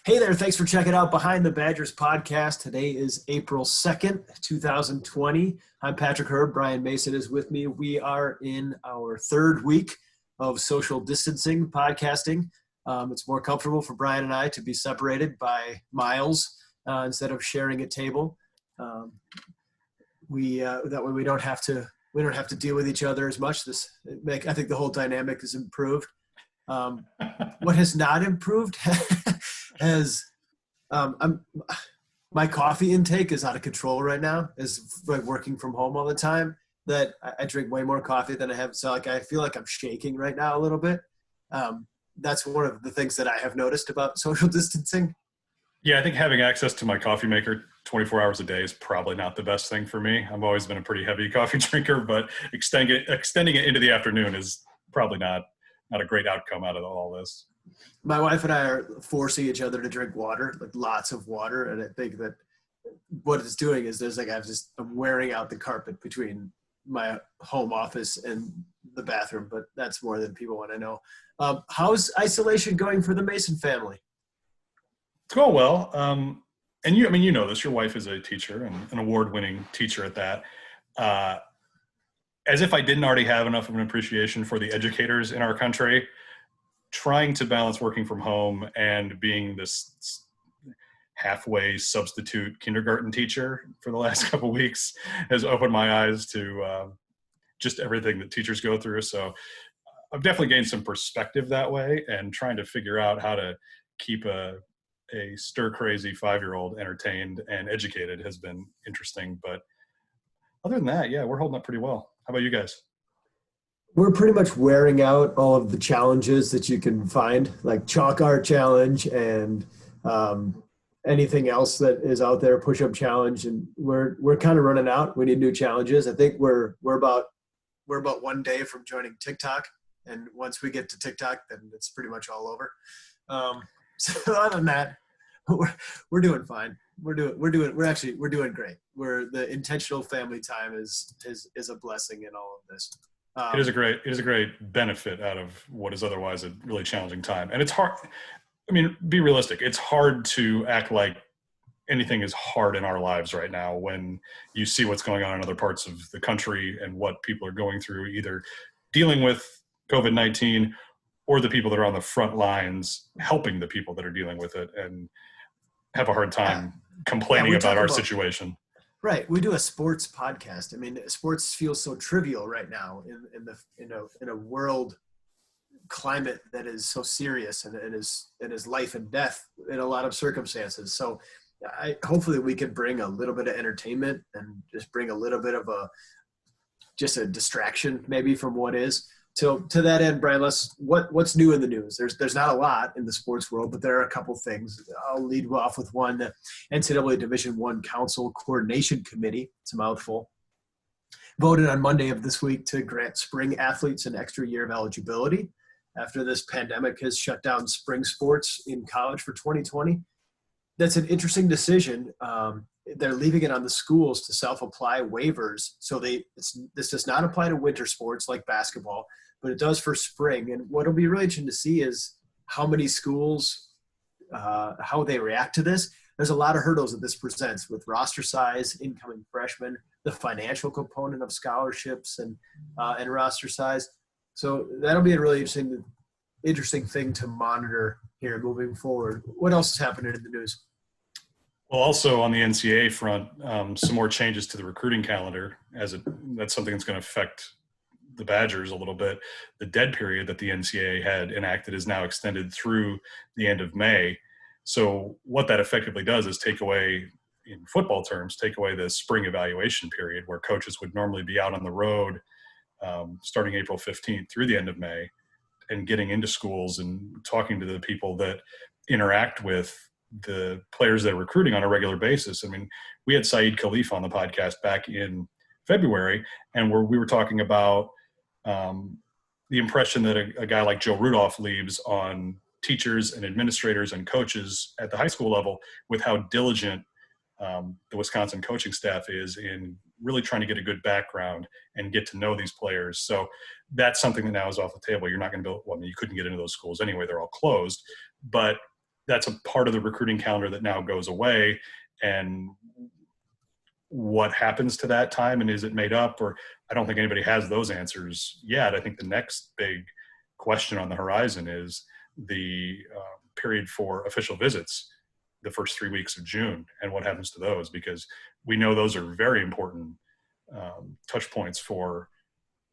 Hey there, thanks for checking out Behind the Badgers podcast. Today is April 2nd, 2020. I'm Patrick Herb. Brian Mason is with me. We are in our third week of social distancing podcasting. It's more comfortable for Brian and I to be separated by miles instead of sharing a table. That way we don't have to deal with each other as much. I think the whole dynamic has improved. What has not improved as my coffee intake is out of control right now. Is like working from home all the time. That I drink way more coffee than I have. So I feel like I'm shaking right now a little bit. That's one of the things that I have noticed about social distancing. Yeah, I think having access to my coffee maker 24 hours a day is probably not the best thing for me. I've always been a pretty heavy coffee drinker, but extending it into the afternoon is probably not a great outcome out of all this. My wife and I are forcing each other to drink water, like lots of water. And I think that what it's doing is I'm wearing out the carpet between my home office and the bathroom, but that's more than people want to know. How's isolation going for the Mason family? It's going well. And you know this, your wife is a teacher and an award-winning teacher at that. As if I didn't already have enough of an appreciation for the educators in our country, trying to balance working from home and being this halfway substitute kindergarten teacher for the last couple of weeks has opened my eyes to just everything that teachers go through. So I've definitely gained some perspective that way, and trying to figure out how to keep a stir-crazy 5-year-old entertained and educated has been interesting. But other than that, yeah, we're holding up pretty well. How about you guys? We're pretty much wearing out all of the challenges that you can find, like chalk art challenge and anything else that is out there, push-up challenge, and we're kind of running out. We need new challenges. I think we're about one day from joining TikTok, and once we get to TikTok, then it's pretty much all over. So other than that, we're doing fine. We're doing great. The intentional family time is a blessing in all of this. It is a great benefit out of what is otherwise a really challenging time. And it's hard. I mean, be realistic. It's hard to act like anything is hard in our lives right now when you see what's going on in other parts of the country and what people are going through, either dealing with COVID-19 or the people that are on the front lines helping the people that are dealing with it and have a hard time complaining about our situation. Right. We do a sports podcast. I mean, sports feels so trivial right now in a world climate that is so serious and is life and death in a lot of circumstances. So hopefully we can bring a little bit of entertainment and just bring a little bit of a distraction maybe from what is. So to that end, Brian, what's new in the news? There's not a lot in the sports world, but there are a couple things. I'll lead off with one. The NCAA Division I Council Coordination Committee, it's a mouthful, voted on Monday of this week to grant spring athletes an extra year of eligibility after this pandemic has shut down spring sports in college for 2020. That's an interesting decision. They're leaving it on the schools to self-apply waivers. So this does not apply to winter sports like basketball, but it does for spring. And what'll be really interesting to see is how many schools, how they react to this. There's a lot of hurdles that this presents with roster size, incoming freshmen, the financial component of scholarships and roster size. So that'll be a really interesting thing to monitor here moving forward. What else is happening in the news? Well, also on the NCAA front, some more changes to the recruiting calendar, that's something that's going to affect the Badgers a little bit. The dead period that the NCAA had enacted is now extended through the end of May. So what that effectively does is in football terms, take away the spring evaluation period where coaches would normally be out on the road starting April 15th through the end of May and getting into schools and talking to the people that interact with the players they're recruiting on a regular basis. I mean, we had Saeed Khalif on the podcast back in February, and we were talking about the impression that a guy like Joe Rudolph leaves on teachers and administrators and coaches at the high school level with how diligent the Wisconsin coaching staff is in really trying to get a good background and get to know these players. So that's something that now is off the table. You're not going to build, well, I mean, you couldn't get into those schools anyway. They're all closed. But that's a part of the recruiting calendar that now goes away. And what happens to that time, and is it made up? Or I don't think anybody has those answers yet. I think the next big question on the horizon is the period for official visits, the first 3 weeks of June, and what happens to those, because we know those are very important touch points for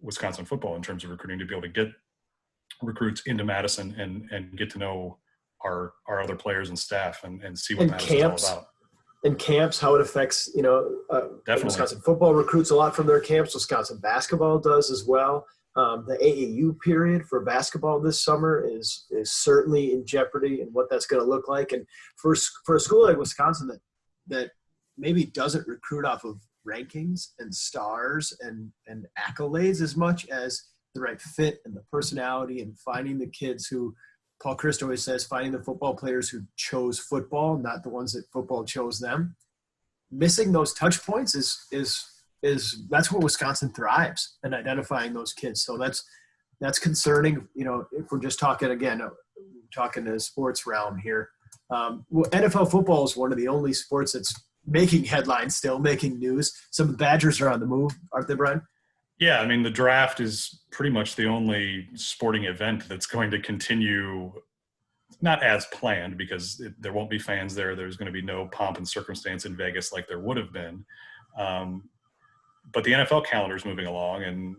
Wisconsin football in terms of recruiting, to be able to get recruits into Madison and get to know our other players and staff and see what Madison's all about. And camps, how it affects, Definitely. Wisconsin football recruits a lot from their camps. Wisconsin basketball does as well. The AAU period for basketball this summer is certainly in jeopardy, and what that's going to look like. And for a school like Wisconsin that maybe doesn't recruit off of rankings and stars and accolades as much as the right fit and the personality, and finding the kids who, Paul Christ always says, finding the football players who chose football, not the ones that football chose them. Missing those touch points is that's where Wisconsin thrives, in identifying those kids. So that's concerning. If we're just talking to the sports realm here, NFL football is one of the only sports that's making headlines still, making news. Some of the Badgers are on the move, aren't they, Brian? Yeah, I mean, the draft is pretty much the only sporting event that's going to continue, not as planned, because there won't be fans there. There's going to be no pomp and circumstance in Vegas like there would have been. But the NFL calendar is moving along, and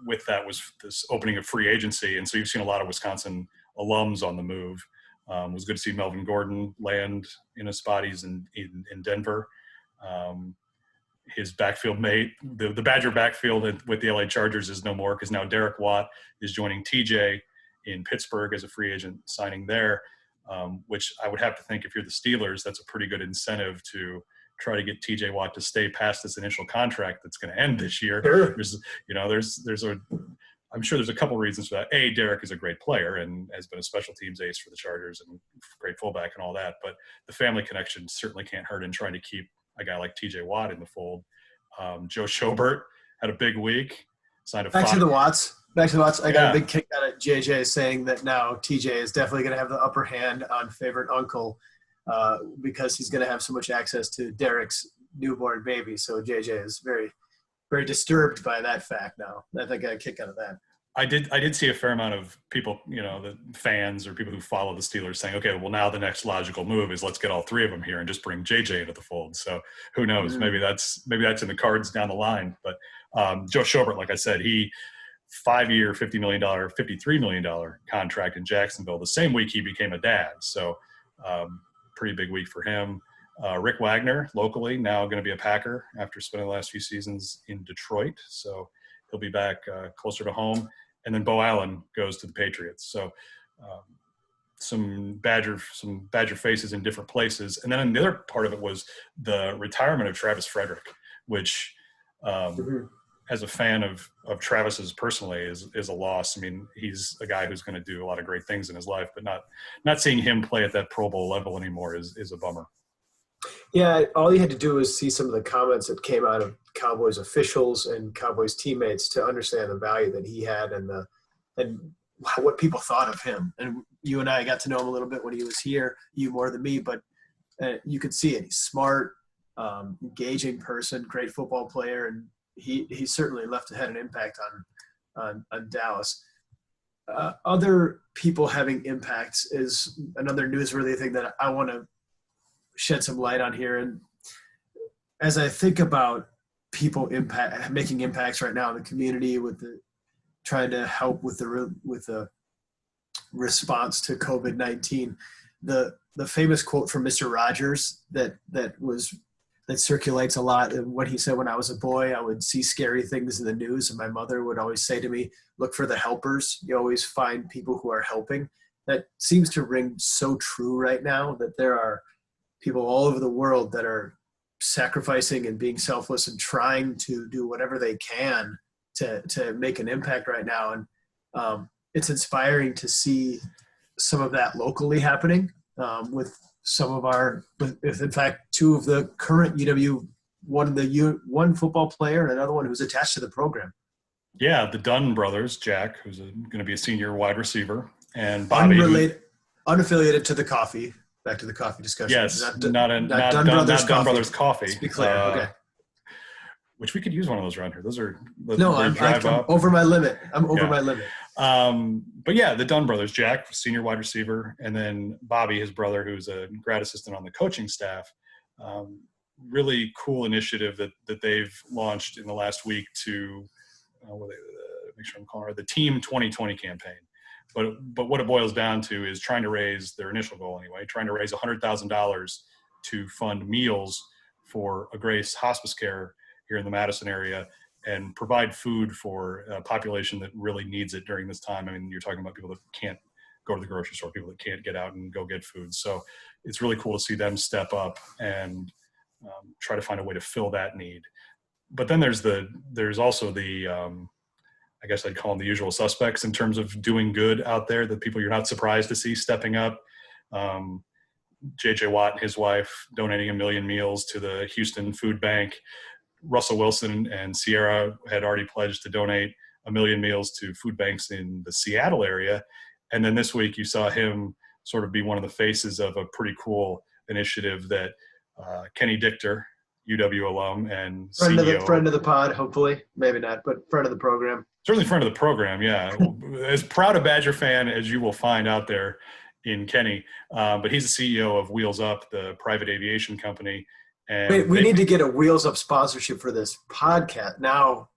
with that was this opening of free agency. And so you've seen a lot of Wisconsin alums on the move. It was good to see Melvin Gordon land in a spot. He's in Denver. His backfield mate, the Badger backfield with the LA Chargers is no more, because now Derek Watt is joining TJ in Pittsburgh as a free agent signing there, which I would have to think, if you're the Steelers, that's a pretty good incentive to try to get TJ Watt to stay past this initial contract that's going to end this year. Sure. I'm sure there's a couple reasons for that. A, Derek is a great player and has been a special teams ace for the Chargers and great fullback and all that, but the family connection certainly can't hurt in trying to keep a guy like TJ Watt in the fold. Joe Schobert had a big week. Signed a Back to the Watts. I got a big kick out of JJ saying that now TJ is definitely going to have the upper hand on favorite uncle because he's going to have so much access to Derek's newborn baby. So JJ is very, very disturbed by that fact now. I think I got a kick out of that. I did see a fair amount of people, the fans or people who follow the Steelers saying, okay, well, now the next logical move is let's get all three of them here and just bring JJ into the fold. So who knows? Mm-hmm. Maybe that's in the cards down the line. But Joe Schobert, like I said, he 5-year, $50 million, $53 million contract in Jacksonville. The same week he became a dad. So pretty big week for him. Rick Wagner, locally, now going to be a Packer after spending the last few seasons in Detroit. So he'll be back closer to home. And then Bo Allen goes to the Patriots. So some Badger faces in different places. And then the other part of it was the retirement of Travis Frederick, which as a fan of Travis's personally is a loss. I mean, he's a guy who's going to do a lot of great things in his life, but not seeing him play at that Pro Bowl level anymore is a bummer. Yeah, all you had to do was see some of the comments that came out of Cowboys officials and Cowboys teammates to understand the value that he had and what people thought of him. And you and I got to know him a little bit when he was here, you more than me, but you could see it. He's smart, engaging person, great football player, and he certainly had an impact on Dallas. Other people having impacts is another newsworthy thing that I want to shed some light on here. And as I think about people making impacts right now in the community trying to help with the response to COVID-19, the famous quote from Mr. Rogers that circulates a lot, and what he said: when I was a boy, I would see scary things in the news, and my mother would always say to me, look for the helpers. You always find people who are helping. That seems to ring so true right now, that there are people all over the world that are sacrificing and being selfless and trying to do whatever they can to make an impact right now. And it's inspiring to see some of that locally happening with some of if in fact, two of the current UW, one football player and another one who's attached to the program. Yeah, the Dunn brothers, Jack, who's going to be a senior wide receiver, and Bobby. Unaffiliated to the coffee. Back to the coffee discussion. Yes, not Dunn Brothers Coffee. Let's be clear. Okay. Which we could use one of those around here. Those are I'm over my limit. I'm over my limit. But yeah, the Dunn brothers, Jack, senior wide receiver, and then Bobby, his brother, who's a grad assistant on the coaching staff. Really cool initiative that they've launched in the last week to make sure I'm calling it the Team 2020 campaign. But what it boils down to is trying to raise their initial goal anyway, trying to raise $100,000 to fund meals for a Grace hospice care here in the Madison area and provide food for a population that really needs it during this time. I mean, you're talking about people that can't go to the grocery store, people that can't get out and go get food. So it's really cool to see them step up and try to find a way to fill that need. But then there's also the I guess I'd call them the usual suspects in terms of doing good out there, the people you're not surprised to see stepping up. J.J. Watt and his wife donating 1 million meals to the Houston Food Bank. Russell Wilson and Sierra had already pledged to donate 1 million meals to food banks in the Seattle area. And then this week you saw him sort of be one of the faces of a pretty cool initiative that Kenny Dichter, UW alum and CEO. Friend of the pod, hopefully. Maybe not, but friend of the program. Certainly friend of the program, yeah. As proud a Badger fan as you will find out there in Kenny. But he's the CEO of Wheels Up, the private aviation company. And wait, we need to get a Wheels Up sponsorship for this podcast. Now,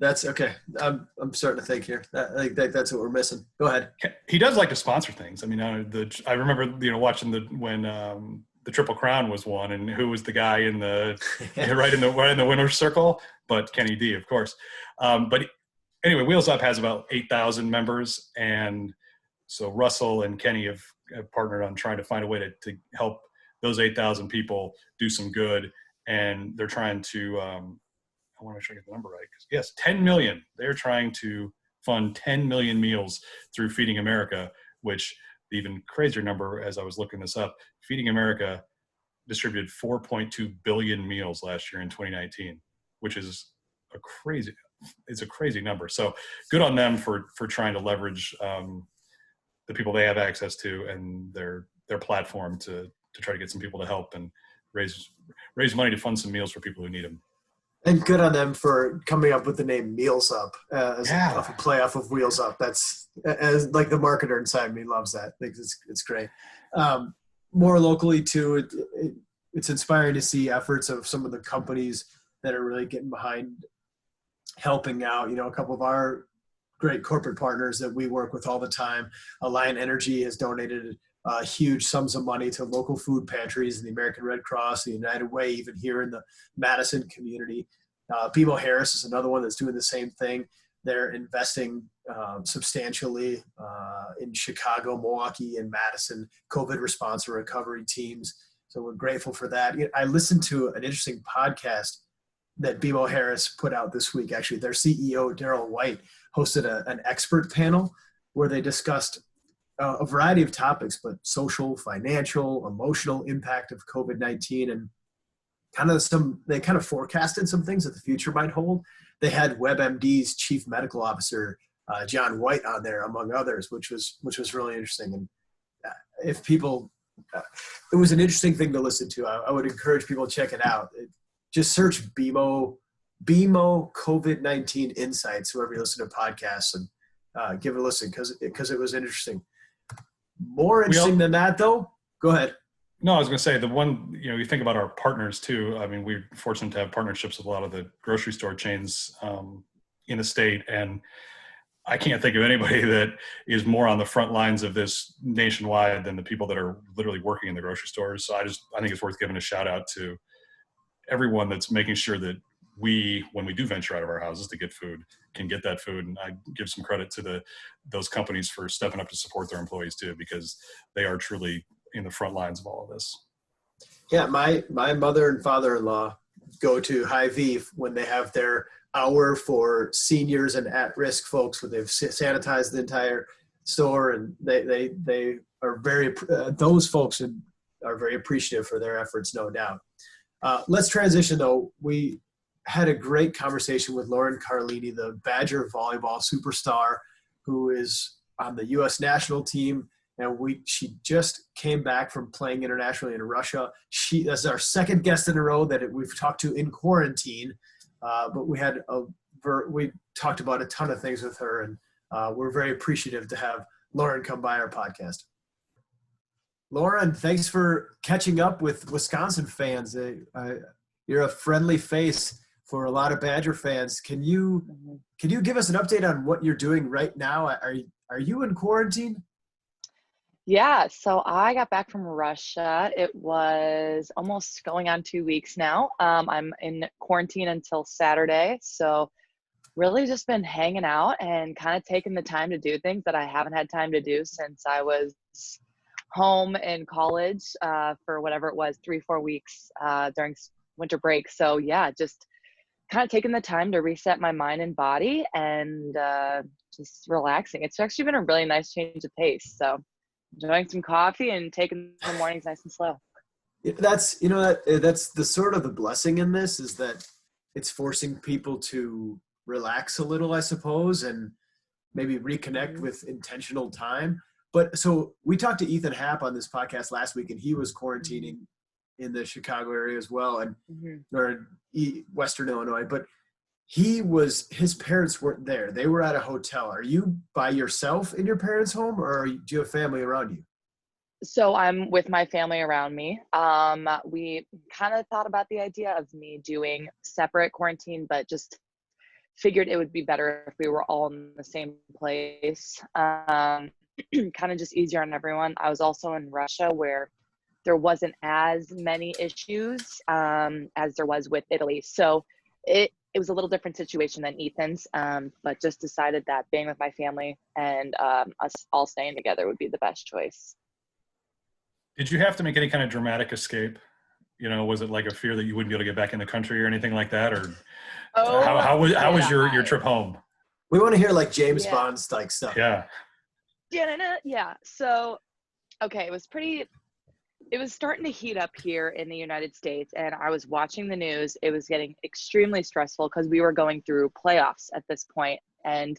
that's okay. I'm starting to think here. I think that's what we're missing. Go ahead. He does like to sponsor things. I mean, I remember watching when the Triple Crown was won, and who was the guy in the right in the winner's circle? But Kenny D, of course. But anyway, Wheels Up has about 8,000 members, and so Russell and Kenny have partnered on trying to find a way to help those 8,000 people do some good, and they're trying to I want to make sure I get the number right. Yes, 10 million. They're trying to fund 10 million meals through Feeding America, which the even crazier number, as I was looking this up, Feeding America distributed 4.2 billion meals last year in 2019, which is a crazy number. So good on them for trying to leverage the people they have access to and their platform to try to get some people to help and raise money to fund some meals for people who need them. And good on them for coming up with the name Meals Up as a play off of Wheels Up. That's as like the marketer inside me loves that. I think it's great. More locally too, it's inspiring to see efforts of some of the companies that are really getting behind helping out. You know, a couple of our great corporate partners that we work with all the time. Alliant Energy has donated huge sums of money to local food pantries and the American Red Cross, the United Way, even here in the Madison community. BMO Harris is another one that's doing the same thing. They're investing substantially in Chicago, Milwaukee, and Madison COVID response and recovery teams. So we're grateful for that. I listened to an interesting podcast that BMO Harris put out this week. Actually, their CEO, Daryl White, hosted an expert panel where they discussed a variety of topics, but social, financial, emotional impact of COVID-19, and they kind of forecasted some things that the future might hold. They had WebMD's chief medical officer, John White, on there, among others, which was really interesting. And if people, it was an interesting thing to listen to. I would encourage people to check it out. Just search BMO COVID-19 Insights, whoever you listen to podcasts, and give it a listen because it was interesting. More interesting than that, though. Go ahead. No, I was going to say the one, you think about our partners too. I mean, we're fortunate to have partnerships with a lot of the grocery store chains in the state. And I can't think of anybody that is more on the front lines of this nationwide than the people that are literally working in the grocery stores. So I think it's worth giving a shout out to everyone that's making sure that when we do venture out of our houses to get food, can get that food. And I give some credit to those companies for stepping up to support their employees too, because they are truly in the front lines of all of this. Yeah. My mother and father-in-law go to Hy-Vee when they have their hour for seniors and at-risk folks, where they've sanitized the entire store, and they are very, those folks are very appreciative for their efforts, no doubt. Let's transition though. We had a great conversation with Lauren Carlini, the Badger volleyball superstar, who is on the U.S. national team and she just came back from playing internationally in Russia. She is our second guest in a row that we've talked to in quarantine, but we talked about a ton of things with her, and we're very appreciative to have Lauren come by our podcast. Lauren, thanks for catching up with Wisconsin fans. You're a friendly face for a lot of Badger fans. Can you give us an update on what you're doing right now? Are you in quarantine? Yeah, so I got back from Russia. It was almost going on 2 weeks now. I'm in quarantine until Saturday. So really just been hanging out and kind of taking the time to do things that I haven't had time to do since I was home in college for whatever it was, 3-4 weeks during winter break. So yeah, just kind of taking the time to reset my mind and body and just relaxing. It's actually been a really nice change of pace. So enjoying some coffee and taking the mornings nice and slow. That's the sort of the blessing in this, is that it's forcing people to relax a little, I suppose, and maybe reconnect with intentional time. But so we talked to Ethan Happ on this podcast last week, and he was quarantining in the Chicago area as well, and or Western Illinois. But his parents weren't there. They were at a hotel. Are you by yourself in your parents' home, or do you have family around you? So I'm with my family around me. We kind of thought about the idea of me doing separate quarantine, but just figured it would be better if we were all in the same place. Kind of just easier on everyone. I was also in Russia where there wasn't as many issues as there was with Italy. So it was a little different situation than Ethan's, but just decided that being with my family and us all staying together would be the best choice. Did you have to make any kind of dramatic escape? Was it like a fear that you wouldn't be able to get back in the country or anything like that? Or how was your trip home? We want to hear like James Bond like stuff. Yeah. Yeah. So, okay, it was starting to heat up here in the United States, and I was watching the news. It was getting extremely stressful because we were going through playoffs at this point, and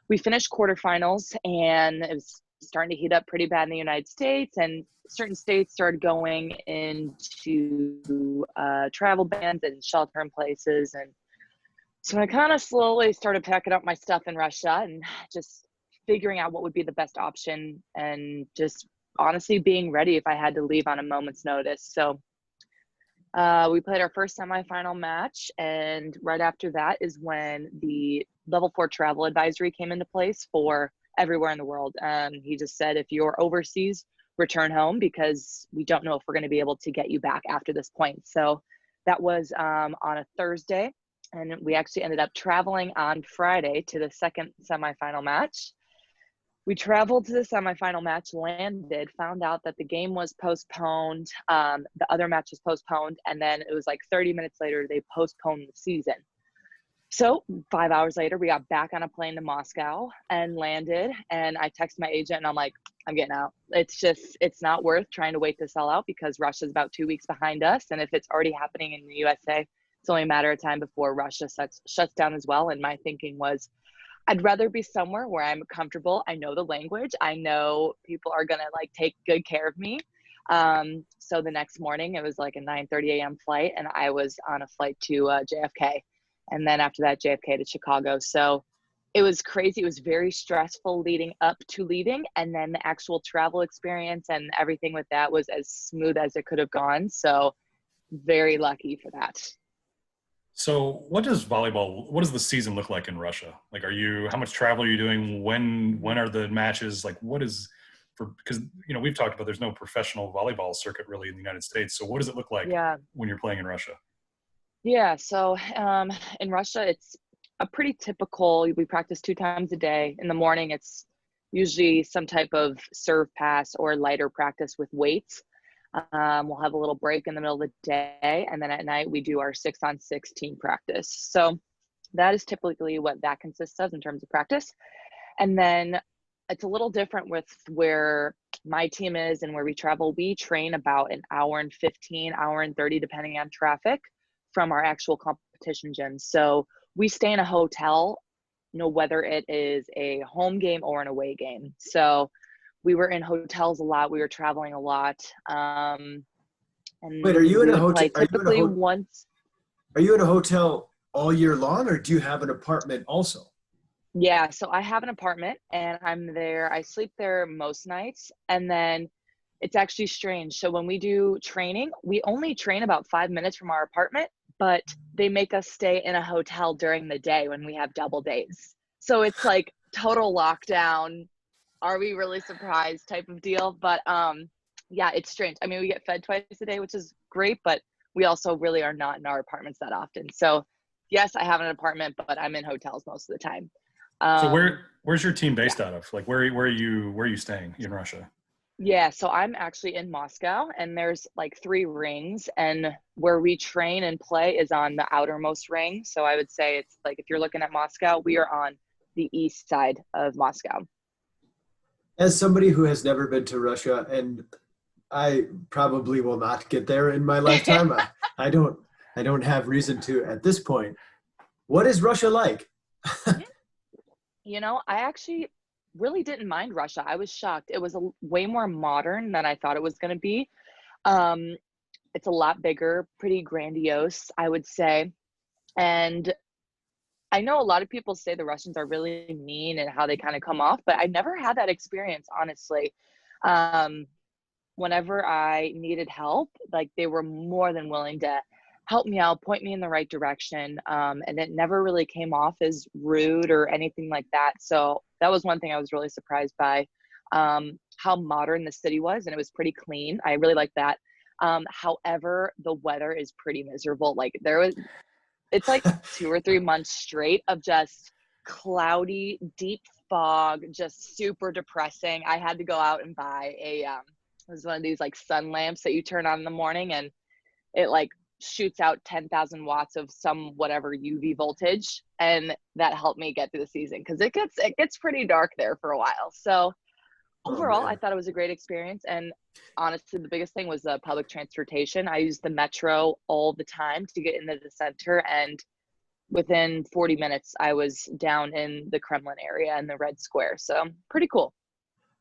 we finished quarterfinals, and it was starting to heat up pretty bad in the United States, and certain states started going into travel bans and shelter in places. And so I kind of slowly started packing up my stuff in Russia and just figuring out what would be the best option, and just honestly being ready if I had to leave on a moment's notice. So we played our first semifinal match, and right after that is when the level 4 travel advisory came into place for everywhere in the world. He just said, if you're overseas, return home, because we don't know if we're going to be able to get you back after this point. So that was on a Thursday, and we actually ended up traveling on Friday to the second semifinal match. We traveled to the semifinal match, landed, found out that the game was postponed. The other match was postponed. And then it was like 30 minutes later, they postponed the season. So 5 hours later, we got back on a plane to Moscow and landed. And I texted my agent and I'm like, I'm getting out. It's not worth trying to wait this all out, because Russia's about 2 weeks behind us. And if it's already happening in the USA, it's only a matter of time before Russia shuts down as well. And my thinking was, I'd rather be somewhere where I'm comfortable. I know the language. I know people are going to like take good care of me. So the next morning it was like a 9:30 a.m. flight, and I was on a flight to JFK. And then after that, JFK to Chicago. So it was crazy. It was very stressful leading up to leaving. And then the actual travel experience and everything with that was as smooth as it could have gone. So very lucky for that. So what does the season look like in Russia? Like, how much travel are you doing? When are the matches? Like, because we've talked about there's no professional volleyball circuit really in the United States. So what does it look like when you're playing in Russia? Yeah. So in Russia, it's a pretty typical, we practice 2 times a day. In the morning, it's usually some type of serve pass or lighter practice with weights. We'll have a little break in the middle of the day, and then at night we do our 6-on-6 team practice. So that is typically what that consists of in terms of practice. And then it's a little different with where my team is and where we travel. We train about an hour and 15, hour and 30, depending on traffic, from our actual competition gyms. So we stay in a hotel, whether it is a home game or an away game. So we were in hotels a lot. We were traveling a lot. And Wait, are you in we a would hotel? play typically once. Are you in a hotel all year long, or do you have an apartment also? Yeah, so I have an apartment and I'm there. I sleep there most nights. And then it's actually strange. So when we do training, we only train about 5 minutes from our apartment, but they make us stay in a hotel during the day when we have double days. So it's like total lockdown. Are we really surprised type of deal? But yeah, it's strange. I mean, we get fed twice a day, which is great, but we also really are not in our apartments that often. So yes, I have an apartment, but I'm in hotels most of the time. So Um, where's your team based yeah. out of? Like where are you staying in Russia? Yeah, so I'm actually in Moscow and there's like 3 rings, and where we train and play is on the outermost ring. So I would say it's like if you're looking at Moscow, we are on the east side of Moscow. As somebody who has never been to Russia, and I probably will not get there in my lifetime, I don't I don't have reason to at this point. What is Russia like? You know, I actually really didn't mind Russia. I was shocked. It was way more modern than I thought it was going to be. Um, it's a lot bigger, pretty grandiose, I would say. And I know a lot of people say the Russians are really mean and how they kind of come off, but I never had that experience, honestly. Um, Whenever I needed help, like they were more than willing to help me out, point me in the right direction. And it never really came off as rude or anything like that. So that was one thing I was really surprised by, how modern the city was, and it was pretty clean. I really liked that. However, the weather is pretty miserable. Like it's like 2 or 3 months straight of just cloudy, deep fog, just super depressing. I had to go out and buy it was one of these like sun lamps that you turn on in the morning, and it like shoots out 10,000 watts of some whatever UV voltage, and that helped me get through the season because it gets pretty dark there for a while. So Oh overall, I man. thought it was a great experience, and honestly, the biggest thing was the public transportation. I used the metro all the time to get into the center, and within 40 minutes, I was down in the Kremlin area and the Red Square. So pretty cool.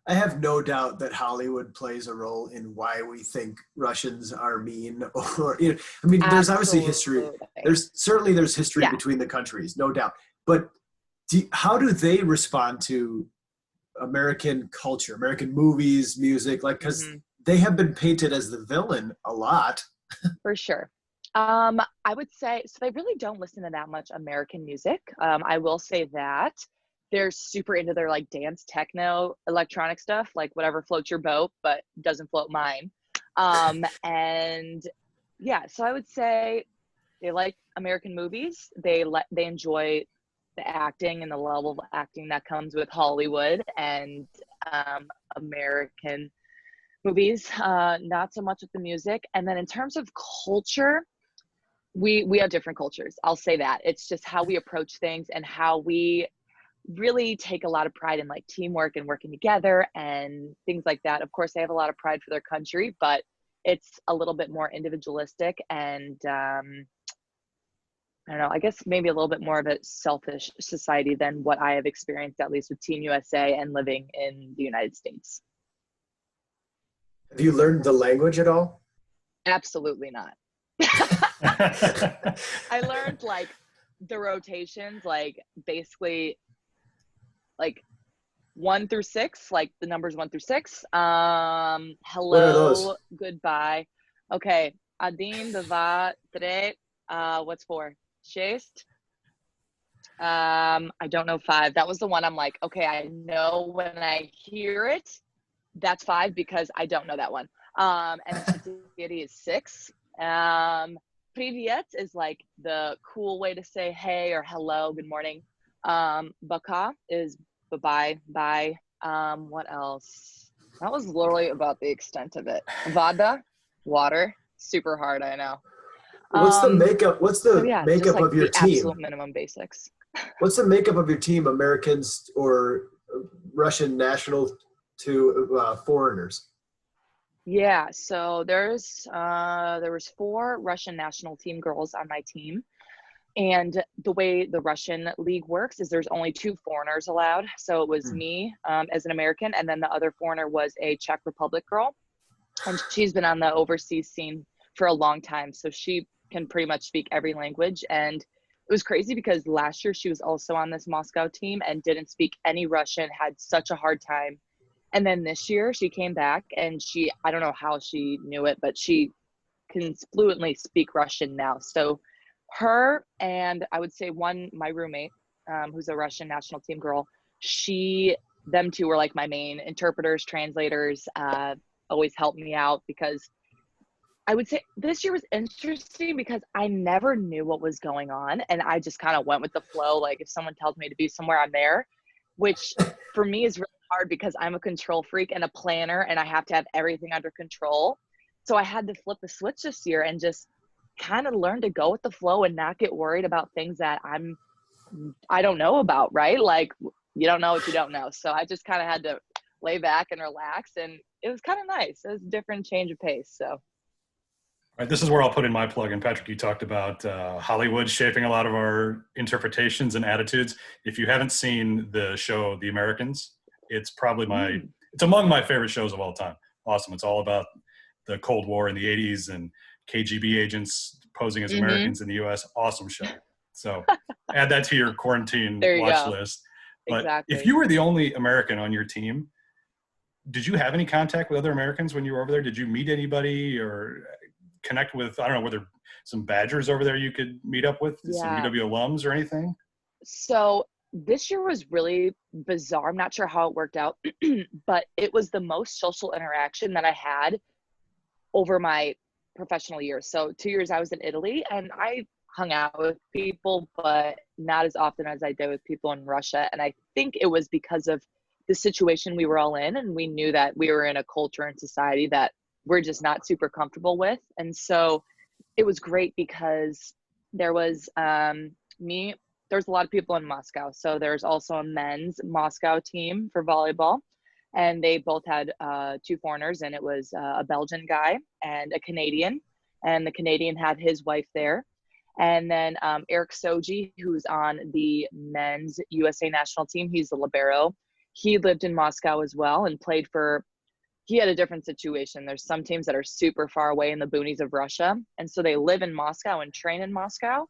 I have no doubt that Hollywood plays a role in why we think Russians are mean, or I mean, there's obviously history. Absolutely. There's history Yeah. between the countries, no doubt. But how do they respond to American culture, American movies, music? Like, because Mhm. they have been painted as the villain a lot. For sure. I would say so they really don't listen to that much American music. I will say that. They're super into their like dance, techno, electronic stuff, like whatever floats your boat, but doesn't float mine. And yeah, so I would say they like American movies. They enjoy the acting and the level of acting that comes with Hollywood and American movies, not so much with the music. And then in terms of culture, we have different cultures. I'll say that. It's just how we approach things and how we really take a lot of pride in like teamwork and working together and things like that. Of course, they have a lot of pride for their country, but it's a little bit more individualistic and I don't know, I guess maybe a little bit more of a selfish society than what I have experienced, at least with Team USA and living in the United States. Have you learned the language at all? Absolutely not. I learned like the rotations, like basically like 1 through 6, like the numbers 1 through 6. What are those? Hello, goodbye. Okay. Один, два, три. What's 4? Шесть. I don't know 5. That was the one I'm like, okay, I know when I hear it, that's 5 because I don't know that one. And City is 6. Привет is like the cool way to say hey or hello, good morning. Baka is bye bye. What else? That was literally about the extent of it. Vada, water, super hard, I know. What's the makeup? What's So the yeah, just makeup like of your the team? absolute minimum basics. What's the makeup of your team? Americans or Russian national to foreigners? Yeah, so there was 4 Russian national team girls on my team, And the way the Russian league works is there's only 2 foreigners allowed. So it was me as an American, and then the other foreigner was a Czech Republic girl. And she's been on the overseas scene for a long time. So she can pretty much speak every language. And it was crazy because last year she was also on this Moscow team and didn't speak any Russian, had such a hard time. And then this year she came back and I don't know how she knew it, but she can fluently speak Russian now. So her and I would say my roommate, who's a Russian national team girl, them two were like my main interpreters, translators, always helped me out, because I would say this year was interesting because I never knew what was going on. And I just kind of went with the flow. Like if someone tells me to be somewhere, I'm there, which for me is really hard because I'm a control freak and a planner and I have to have everything under control. So I had to flip the switch this year and just kind of learn to go with the flow and not get worried about things that I don't know about, right? Like you don't know what you don't know. So I just kind of had to lay back and relax, and it was kind of nice. It was a different change of pace. So. All right, this is where I'll put in my plug. And Patrick, you talked about Hollywood shaping a lot of our interpretations and attitudes. If you haven't seen the show The Americans, it's probably it's among my favorite shows of all time. Awesome. It's all about the Cold War in the 80s and KGB agents posing as Americans in the U.S. Awesome show. So add that to your quarantine watch list. But exactly. If you were the only American on your team, did you have any contact with other Americans when you were over there? Did you meet anybody or connect with, I don't know, were there some Badgers over there you could meet up with, some UW alums or anything? So this year was really bizarre. I'm not sure how it worked out, but it was the most social interaction that I had over my professional years. So 2 years I was in Italy and I hung out with people, but not as often as I did with people in Russia. And I think it was because of the situation we were all in, and we knew that we were in a culture and society that we're just not super comfortable with. And so it was great because there was there's a lot of people in Moscow. So there's also a men's Moscow team for volleyball, and they both had 2 foreigners, and it was a Belgian guy and a Canadian, and the Canadian had his wife there. And then Eric Soji, who's on the men's USA national team, he's the libero. He lived in Moscow as well and he had a different situation. There's some teams that are super far away in the boonies of Russia. And so they live in Moscow and train in Moscow.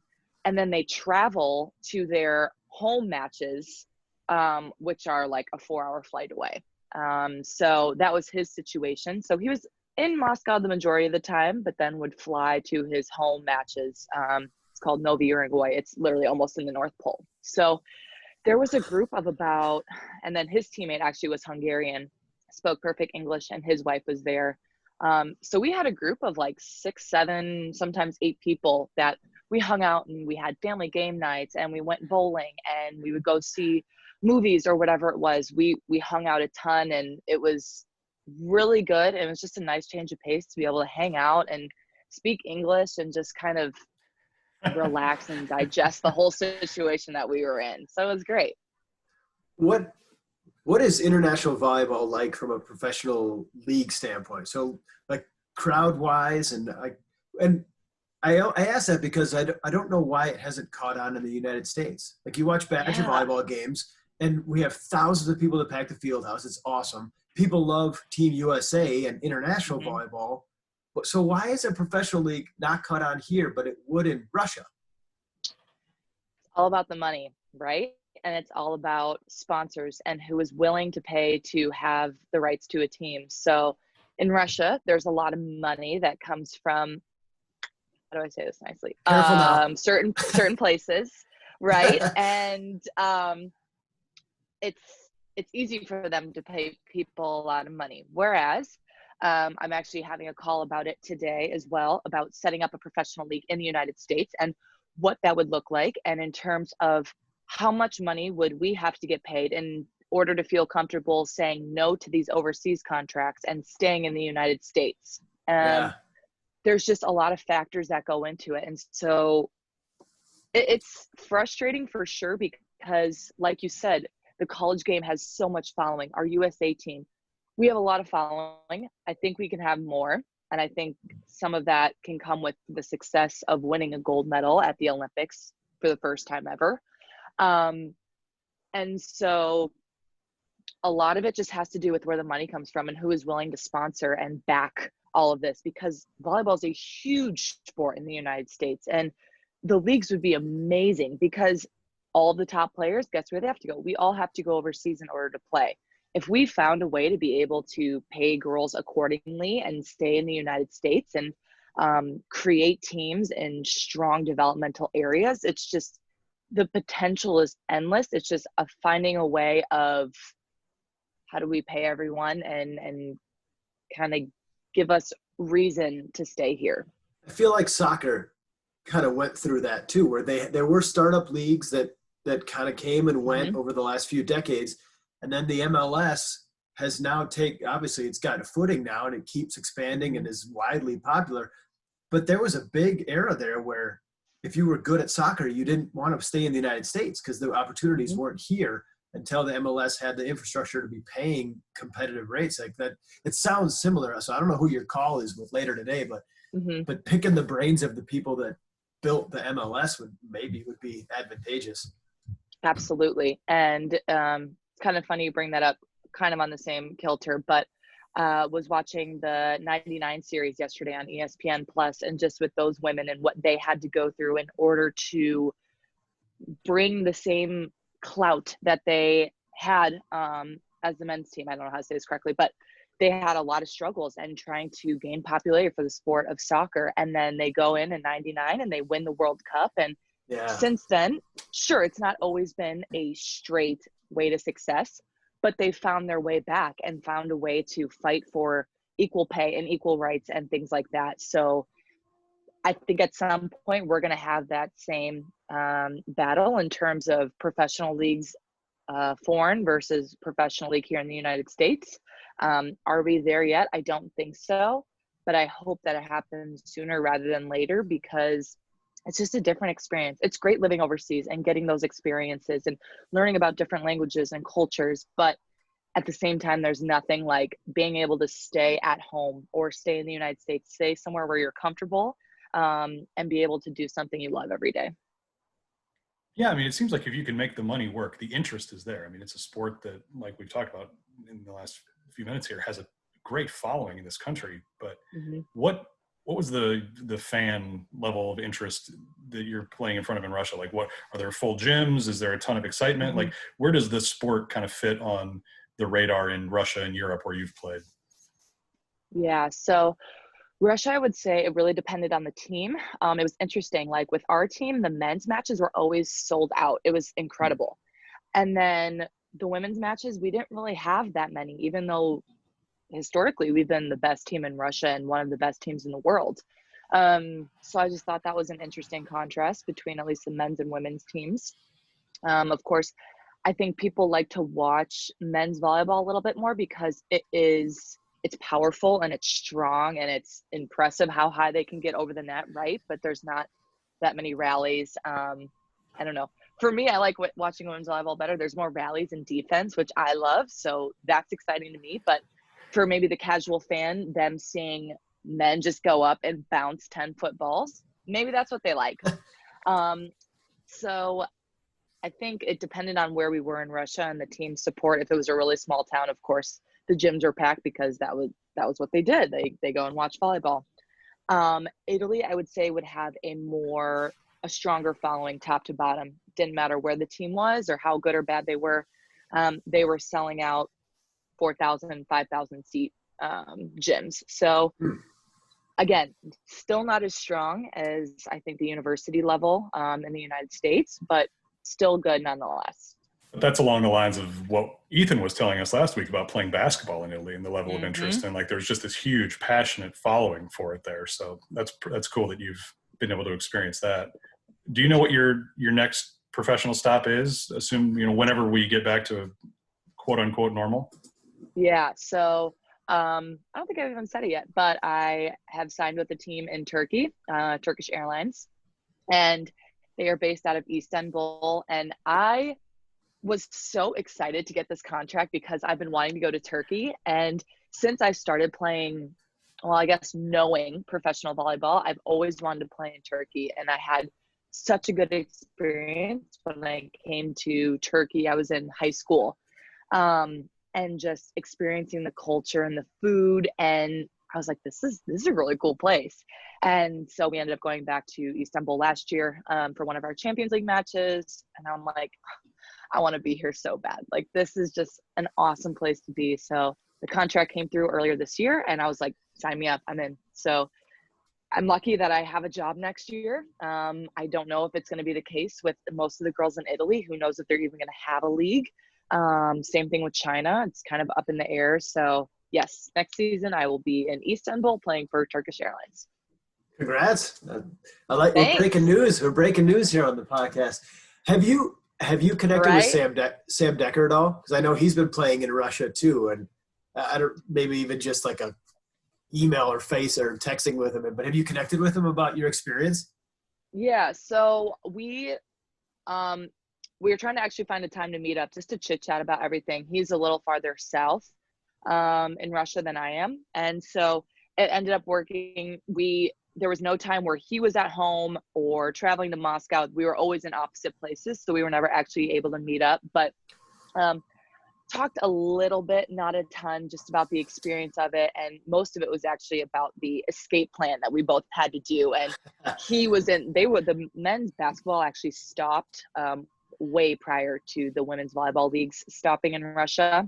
And then they travel to their home matches, which are like a 4-hour flight away. So that was his situation. So he was in Moscow the majority of the time, but then would fly to his home matches. It's called Novi Uruguay. It's literally almost in the North Pole. So there was a group of and then his teammate actually was Hungarian, spoke perfect English, and his wife was there. So we had a group of like 6, 7, sometimes 8 people that we hung out, and we had family game nights, and we went bowling, and we would go see movies or whatever it was. We hung out a ton, and it was really good. It was just a nice change of pace to be able to hang out and speak English and just kind of relax and digest the whole situation that we were in. So it was great. What is international volleyball like from a professional league standpoint? So like crowd wise, and I ask that because I don't know why it hasn't caught on in the United States. Like you watch Badger volleyball games and we have thousands of people that pack the field house. It's awesome. People love Team USA and international volleyball. So why is a professional league not caught on here, but it would in Russia? It's all about the money, right? And it's all about sponsors and who is willing to pay to have the rights to a team. So in Russia, there's a lot of money that comes from, how do I say this nicely? Careful now. Certain places, right? And it's easy for them to pay people a lot of money. Whereas I'm actually having a call about it today as well, about setting up a professional league in the United States and what that would look like. And in terms of how much money would we have to get paid in order to feel comfortable saying no to these overseas contracts and staying in the United States. There's just a lot of factors that go into it. And so it's frustrating for sure, because like you said, the college game has so much following. Our USA team, we have a lot of following. I think we can have more. And I think some of that can come with the success of winning a gold medal at the Olympics for the first time ever. And so a lot of it just has to do with where the money comes from and who is willing to sponsor and back all of this, because volleyball is a huge sport in the United States, and the leagues would be amazing because all the top players, guess where they have to go? We all have to go overseas in order to play. If we found a way to be able to pay girls accordingly and stay in the United States and create teams in strong developmental areas, it's just, the potential is endless. It's just finding a way of how do we pay everyone and kind of give us reason to stay here. I feel like soccer kind of went through that too, where there were startup leagues that kind of came and went over the last few decades. And then the MLS has now obviously it's got a footing now and it keeps expanding and is widely popular. But there was a big era there where if you were good at soccer, you didn't want to stay in the United States because the opportunities weren't here until the MLS had the infrastructure to be paying competitive rates like that. It sounds similar. So I don't know who your call is with later today, but picking the brains of the people that built the MLS would be advantageous. Absolutely. And it's kind of funny you bring that up, kind of on the same kilter, but was watching the 99 series yesterday on ESPN Plus, and just with those women and what they had to go through in order to bring the same clout that they had as the men's team. I don't know how to say this correctly, but they had a lot of struggles and trying to gain popularity for the sport of soccer. And then they go in 99 and they win the World Cup. And since then, sure, it's not always been a straight way to success, but they found their way back and found a way to fight for equal pay and equal rights and things like that. So I think at some point we're going to have that same battle in terms of professional leagues foreign versus professional league here in the United States. Are we there yet? I don't think so, but I hope that it happens sooner rather than later, because it's just a different experience. It's great living overseas and getting those experiences and learning about different languages and cultures. But at the same time, there's nothing like being able to stay at home or stay in the United States, stay somewhere where you're comfortable, and be able to do something you love every day. Yeah, I mean, it seems like if you can make the money work, the interest is there. I mean, it's a sport that, like we've talked about in the last few minutes here, has a great following in this country. But what was the fan level of interest that you're playing in front of in Russia? Like, what are there full gyms? Is there a ton of excitement? Like, where does this sport kind of fit on the radar in Russia and Europe where you've played? Yeah, so Russia, I would say it really depended on the team. It was interesting. Like with our team, the men's matches were always sold out. It was incredible. And then the women's matches, we didn't really have that many, even though historically we've been the best team in Russia and one of the best teams in the world. So I just thought that was an interesting contrast between at least the men's and women's teams. Of course, I think people like to watch men's volleyball a little bit more because it's powerful and it's strong and it's impressive how high they can get over the net, right? But there's not that many rallies. I don't know. For me, I like watching women's volleyball better. There's more rallies and defense, which I love. So that's exciting to me. But for maybe the casual fan, them seeing men just go up and bounce 10-foot balls, maybe that's what they like. So I think it depended on where we were in Russia and the team support. If it was a really small town, of course, the gyms are packed because that was what they did. They go and watch volleyball. Italy, I would say, would have a stronger following top to bottom. Didn't matter where the team was or how good or bad they were. They were selling out 4,000, 5,000 seat gyms. So again, still not as strong as I think the university level in the United States, but still good nonetheless. But that's along the lines of what Ethan was telling us last week about playing basketball in Italy and the level of interest. And like, there's just this huge passionate following for it there. So that's cool that you've been able to experience that. Do you know what your next professional stop is? Assume, whenever we get back to quote unquote normal. Yeah. So I don't think I've even said it yet, but I have signed with a team in Turkey, Turkish Airlines, and they are based out of Istanbul. And I was so excited to get this contract because I've been wanting to go to Turkey. And since I started playing, knowing professional volleyball, I've always wanted to play in Turkey. And I had such a good experience when I came to Turkey. I was in high school, and just experiencing the culture and the food. And I was like, this is a really cool place. And so we ended up going back to Istanbul last year for one of our Champions League matches. And I'm like, I want to be here so bad. Like, this is just an awesome place to be. So the contract came through earlier this year, and I was like, sign me up, I'm in. So I'm lucky that I have a job next year. I don't know if it's going to be the case with most of the girls in Italy. Who knows if they're even going to have a league. Same thing with China. It's kind of up in the air. So yes, next season I will be in Istanbul playing for Turkish Airlines. Congrats. We're breaking news. We're breaking news here on the podcast. Have you connected with Sam Decker at all? Because I know he's been playing in Russia too. And I don't, maybe even just like a email or face or texting with him, but have you connected with him about your experience? Yeah. So we were trying to actually find a time to meet up just to chit chat about everything. He's a little farther south in Russia than I am. And so it ended up working. There was no time where he was at home or traveling to Moscow. We were always in opposite places. So we were never actually able to meet up, but talked a little bit, not a ton, just about the experience of it. And most of it was actually about the escape plan that we both had to do. And the men's basketball actually stopped way prior to the women's volleyball leagues stopping in Russia.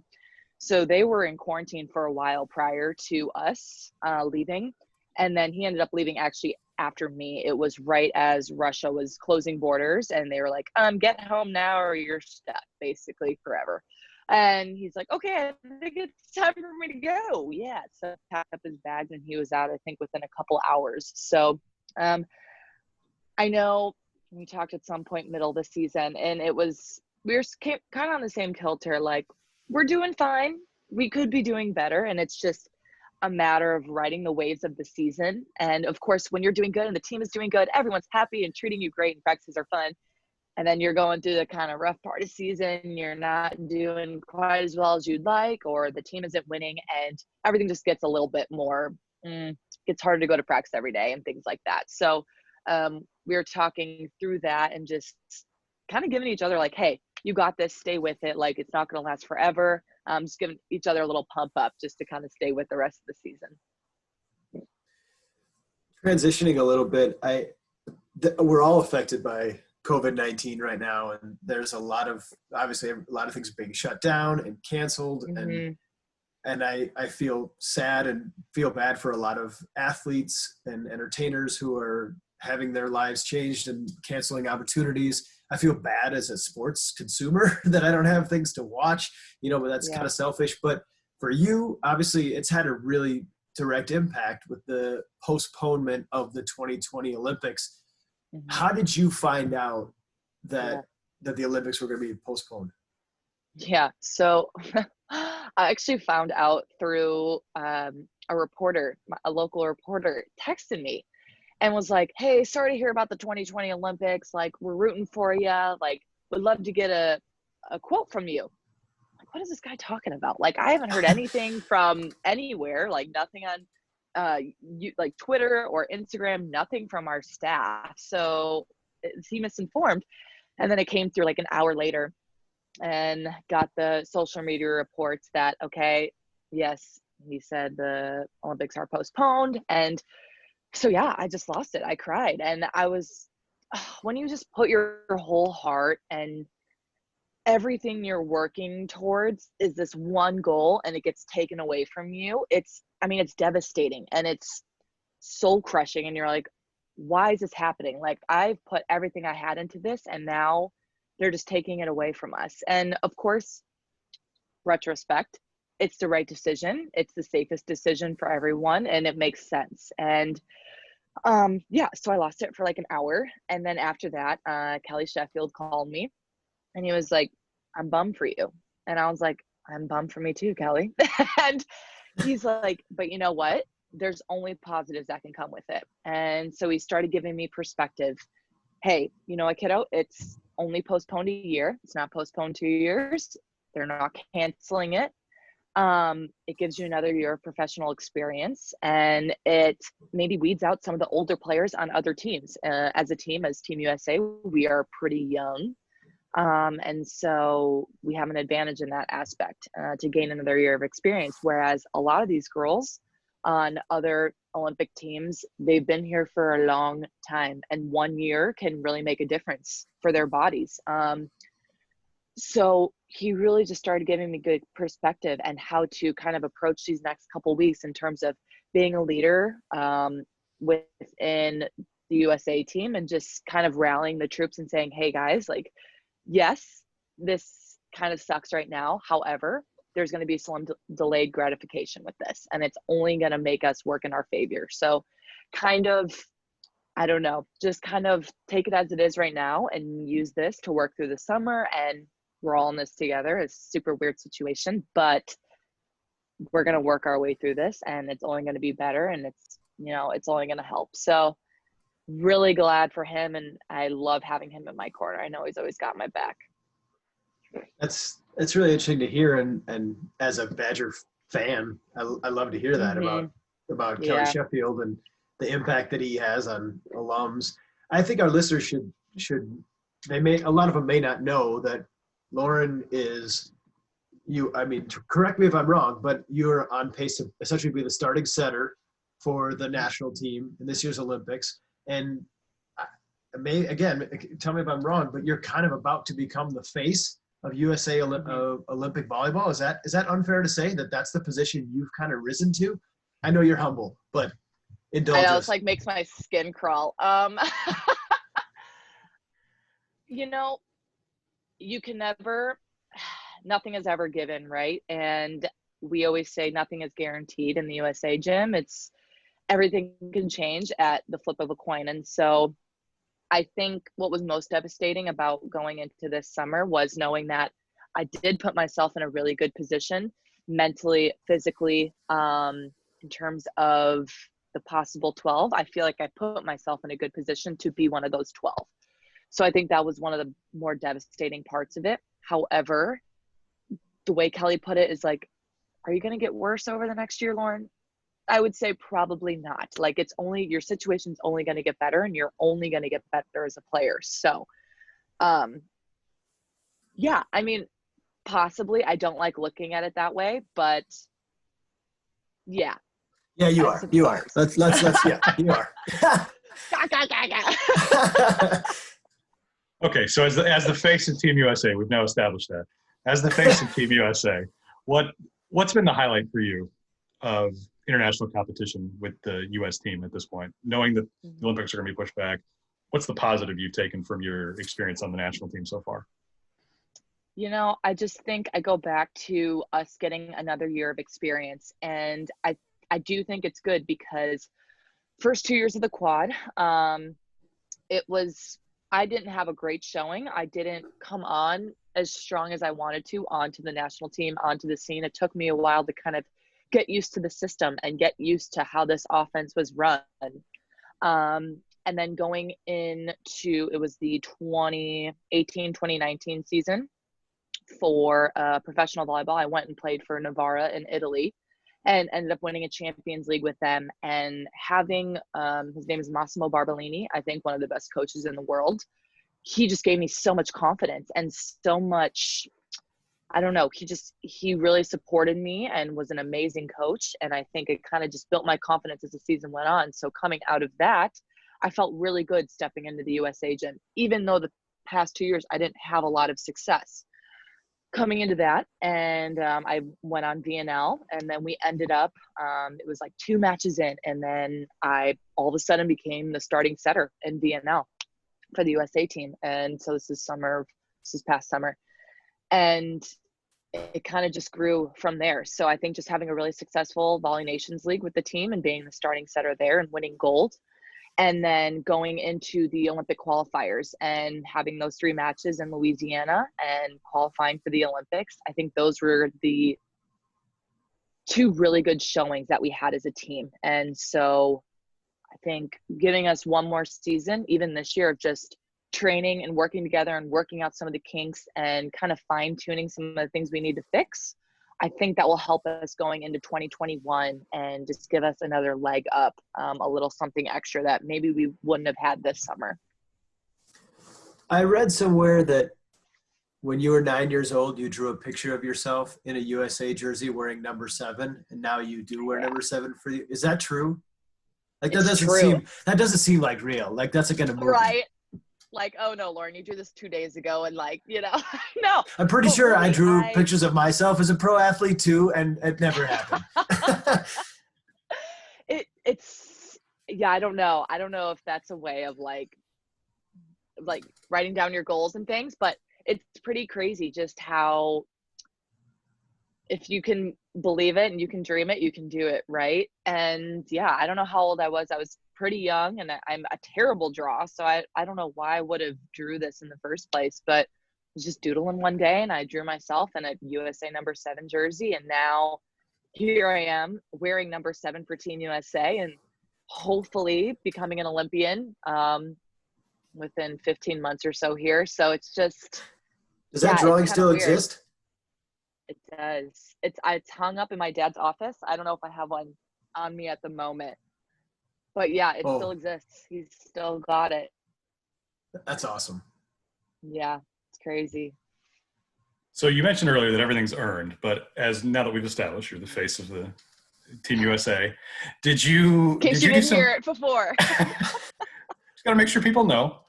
So they were in quarantine for a while prior to us leaving. And then he ended up leaving actually after me. It was right as Russia was closing borders, and they were like, get home now or you're stuck basically forever. And he's like, okay, I think it's time for me to go. Yeah. So packed up his bags and he was out, I think, within a couple hours. So I know we talked at some point middle of the season, and we were kind of on the same kilter. Like, we're doing fine. We could be doing better. And it's just a matter of riding the waves of the season. And of course, when you're doing good and the team is doing good, everyone's happy and treating you great and practices are fun. And then you're going through the kind of rough part of season, you're not doing quite as well as you'd like, or the team isn't winning, and everything just gets a little bit more, it's harder to go to practice every day and things like that. So we were talking through that and just kind of giving each other like, hey, you got this, stay with it. Like, it's not going to last forever. Just giving each other a little pump up just to kind of stay with the rest of the season. Transitioning a little bit, we're all affected by COVID-19 right now, and there's obviously a lot of things being shut down and canceled, and I feel sad and feel bad for a lot of athletes and entertainers who are having their lives changed and canceling opportunities. I feel bad as a sports consumer that I don't have things to watch, but that's kind of selfish. But for you, obviously, it's had a really direct impact with the postponement of the 2020 Olympics. How did you find out that the Olympics were going to be postponed? Yeah, so I actually found out through a local reporter texted me and was like, hey, sorry to hear about the 2020 Olympics. Like, we're rooting for you. Like, would love to get a quote from you. Like, what is this guy talking about? Like, I haven't heard anything from anywhere, like nothing on like Twitter or Instagram, nothing from our staff. So is he misinformed? And then it came through like an hour later and got the social media reports that, okay, yes, he said the Olympics are postponed. And so, yeah, I just lost it. I cried. And I was, when you just put your whole heart and everything you're working towards is this one goal and it gets taken away from you, it's devastating and it's soul crushing. And you're like, why is this happening? Like, I've put everything I had into this and now they're just taking it away from us. And of course, retrospect, it's the right decision. It's the safest decision for everyone and it makes sense. And so I lost it for like an hour. And then after that, Kelly Sheffield called me and he was like, I'm bummed for you. And I was like, I'm bummed for me too, Kelly. And he's like, but you know what? There's only positives that can come with it. And so he started giving me perspective. Hey, you know what, kiddo? It's only postponed a year. It's not postponed 2 years. They're not canceling it. It gives you another year of professional experience, and it maybe weeds out some of the older players on other teams. As a team, as Team USA, we are pretty young. And so we have an advantage in that aspect to gain another year of experience. Whereas a lot of these girls on other Olympic teams, they've been here for a long time, and 1 year can really make a difference for their bodies. So he really just started giving me good perspective and how to kind of approach these next couple weeks in terms of being a leader within the USA team, and just kind of rallying the troops and saying, hey guys, like, yes, this kind of sucks right now. However, there's going to be some delayed gratification with this, and it's only going to make us work in our favor. So kind of, I don't know, just kind of take it as it is right now and use this to work through the summer. And we're all in this together. It's a super weird situation, but we're going to work our way through this, and it's only going to be better, and it's, you know, it's only going to help. So really glad for him, and I love having him in my corner. I know he's always got my back. That's really interesting to hear, and as a Badger fan, I love to hear that about Kellie Sheffield and the impact that he has on alums. I think our listeners should a lot of them may not know that Lauren is correct me if I'm wrong, but you're on pace to essentially be the starting setter for the national team in this year's Olympics. And tell me if I'm wrong, but you're kind of about to become the face of USA Olympic volleyball. Is that unfair to say that that's the position you've kind of risen to? I know you're humble, but indulge us. I know, it's like makes my skin crawl. You know, you can never, nothing is ever given, right? And we always say nothing is guaranteed in the USA gym. It's everything can change at the flip of a coin. And so I think what was most devastating about going into this summer was knowing that I did put myself in a really good position mentally, physically, in terms of the possible 12. I feel like I put myself in a good position to be one of those 12. So I think that was one of the more devastating parts of it. However, the way Kelly put it is like, are you going to get worse over the next year, Lauren? I would say probably not. Like, it's only, your situation's only going to get better, and you're only going to get better as a player. So, yeah, I mean, possibly. I don't like looking at it that way, but yeah. Yeah, you are. You are. Let's yeah, you are. Okay, so as the face of Team USA, we've now established that. As the face of Team USA, what's been the highlight for you of international competition with the U.S. team at this point? Knowing that the Olympics are going to be pushed back, what's the positive you've taken from your experience on the national team so far? You know, I just think I go back to us getting another year of experience, and I do think it's good because first 2 years of the quad, I didn't have a great showing. I didn't come on as strong as I wanted to onto the national team, onto the scene. It took me a while to kind of get used to the system and get used to how this offense was run. And then going into, it was the 2018-2019 season for professional volleyball. I went and played for Novara in Italy and ended up winning a Champions League with them, and having, his name is Massimo Barbolini, I think one of the best coaches in the world. He just gave me so much confidence and so much, I don't know, he really supported me and was an amazing coach. And I think it kind of just built my confidence as the season went on. So coming out of that, I felt really good stepping into the USA gym, even though the past 2 years I didn't have a lot of success coming into that. And I went on VNL, and then we ended up, it was like 2 matches in, and then I all of a sudden became the starting setter in VNL for the USA team. And so this is past summer. And it kind of just grew from there. So I think just having a really successful Volley Nations League with the team and being the starting setter there and winning gold, and then going into the Olympic qualifiers and having those 3 matches in Louisiana and qualifying for the Olympics, I think those were the 2 really good showings that we had as a team. And so I think giving us one more season, even this year, of just training and working together and working out some of the kinks and kind of fine-tuning some of the things we need to fix, I think that will help us going into 2021 and just give us another leg up, a little something extra that maybe we wouldn't have had this summer. I read somewhere that when you were 9 years old, you drew a picture of yourself in a USA jersey wearing number 7, and now you do wear number 7 for you. Is that true? Like that doesn't seem like real. Like that's like in a movie. Right. Like, oh no, Lauren, you drew this 2 days ago, and like, no. I'm pretty sure really, I drew pictures of myself as a pro athlete too, and it never happened. It's I don't know. I don't know if that's a way of like writing down your goals and things, but it's pretty crazy just how, if you can believe it and you can dream it, you can do it, right? And I don't know how old I was. I was pretty young, and I'm a terrible draw, so I don't know why I would have drew this in the first place, but I was just doodling one day and I drew myself in a USA number 7 jersey, and now here I am wearing number 7 for Team USA and hopefully becoming an Olympian within 15 months or so here. So it's just, does that drawing still exist? It does. It's hung up in my dad's office. I don't know if I have one on me at the moment, but it still exists. He's still got it. That's awesome. Yeah, it's crazy. So you mentioned earlier that everything's earned, but now that we've established you're the face of the Team USA, did you? In case you didn't hear it before. Just got to make sure people know.